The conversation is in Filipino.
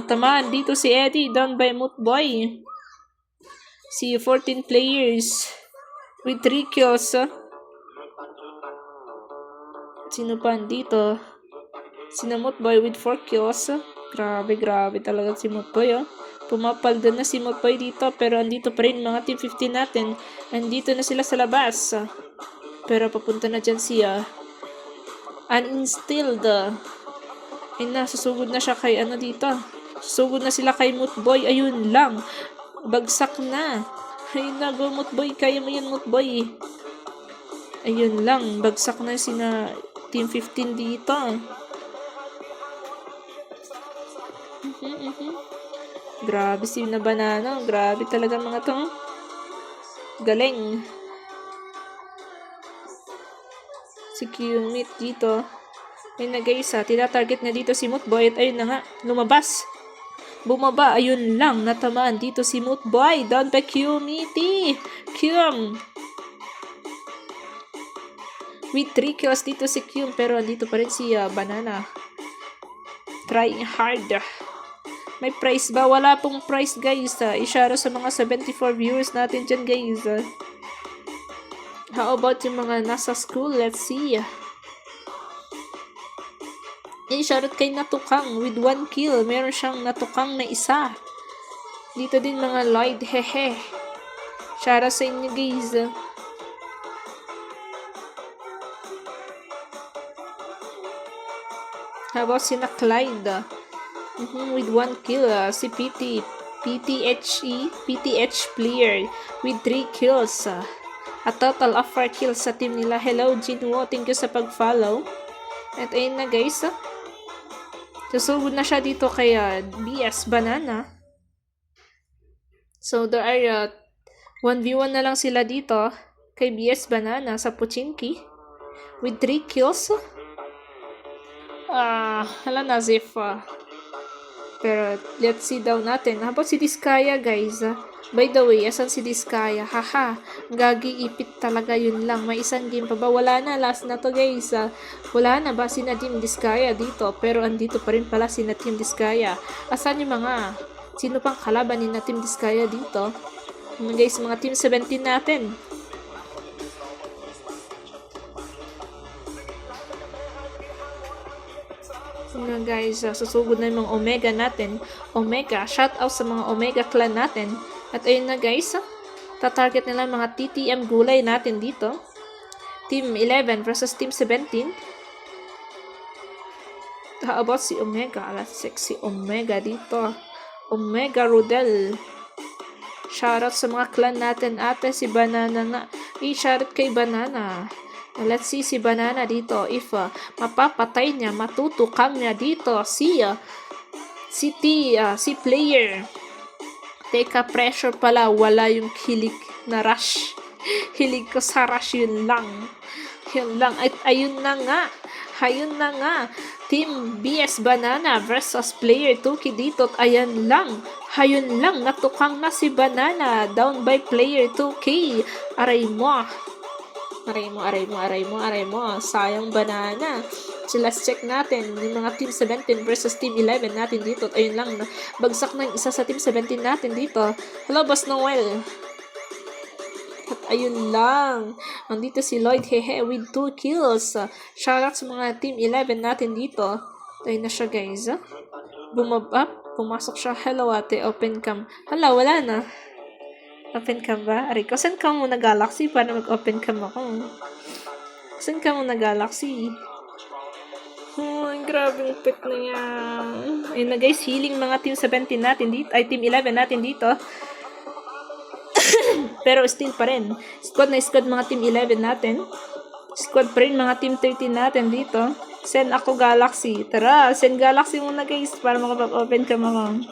Tamaan dito si Eddie, down by Mootboy. See 14 players with 3 kills. Sino pa dito? Si Mootboy with 4 kills. Grabe talaga si Mootboy. Pumapalda na si Mootboy dito, pero andito pa rin mga team 15 natin. Andito na sila sa labas. Pero papunta na dyan siya. Uninstilled. Ay na, susugod na siya kay dito. Susugod na sila kay Mootboy. Ayun lang. Bagsak na. Ay na, go Mootboy. Kaya mo yan, Mootboy. Ayun lang. Bagsak na sina team 15 dito. Grabe si na Banana. Grabe talaga mga to. Galing. Si Qmit dito. Ayun na guys, tinatarget na dito si Mootboy. At ayun na nga, lumabas. Bumaba, ayun lang, natamaan dito si Mootboy. Down by Qmity. Qm. With 3 kills dito si Qm, pero dito pa rin si Banana. Trying hard. May prize ba? Wala pong prize guys. Isyara sa mga 74 viewers natin dyan guys. How about yung mga nasa school? Let's see. Shoutout kay Natukang with 1 kill. Meron siyang Natukang na isa. Dito din mga Lloyd. Hehe. Shoutout sa inyo guys. How about si na Clyde? With 1 kill. Si PTH player with 3 kills. A total of 4 kills sa team nila. Hello Jinwo. Thank you sa pag-follow. At ayun na guys. Susugod na siya dito kay BS Banana. So, there are 1v1 na lang sila dito kay BS Banana sa Pochinki with 3 kills. Hala na Zif. Pero, let's see daw natin. How about si Diskaya, guys? By the way, asan si Diskaya? Haha, gagi-ipit talaga, yun lang. May isang game pa ba? Wala na, last na to guys. Wala na ba si na Team Diskaya dito? Pero andito pa rin pala si na Team Diskaya. Asan yung mga, sino pang kalaban ni na Team Diskaya dito? Guys, mga Team 17 natin. Na guys, susugod na yung mga Omega natin. Omega, shout out sa mga Omega clan natin. At ayun na guys, tatarget nila mga TTM gulay natin dito. Team 11 versus Team 17. How about si Omega? Sexy Omega dito. Omega Rodel. Shoutout sa mga clan natin. Ate, si Banana nga. Shoutout kay Banana. Let's see si Banana dito. If mapapatay niya, matutukang niya dito si player. Teka, pressure pala. Wala yung hilig na rush. Hilig ko sa rush, yun lang. Yun lang. At ayun na nga. Ayun na nga. Team BS Banana versus player Tuki dito. At ayan lang. Ayun lang. Natukang na si Banana. Down by player 2K. Aray mo. Aray mo. Sayang Banana. So let's check natin yung mga Team 17 versus Team 11 natin dito. At ayun lang, bagsak na yung isa sa Team 17 natin dito. Hello, Boss Noel. At ayun lang. Nandito si Lloyd Hehe with 2 kills. Shoutout sa mga Team 11 natin dito. Ayun na siya guys. Bumaba. Pumasok siya. Hello ate, open cam. Hala, wala na. Open cam ba? Aray ko, saan ka muna Galaxy para mag-open cam ako? Saan ka muna Galaxy? Oh, grabe yung pet na yan. Ayun na guys, healing mga Team 17 natin dito. Ay, Team 11 natin dito. Pero still pa rin. Squad na squad mga Team 11 natin. Squad pa rin mga Team 13 natin dito. Send ako Galaxy. Tara, send Galaxy muna guys para makapag-open cam ako.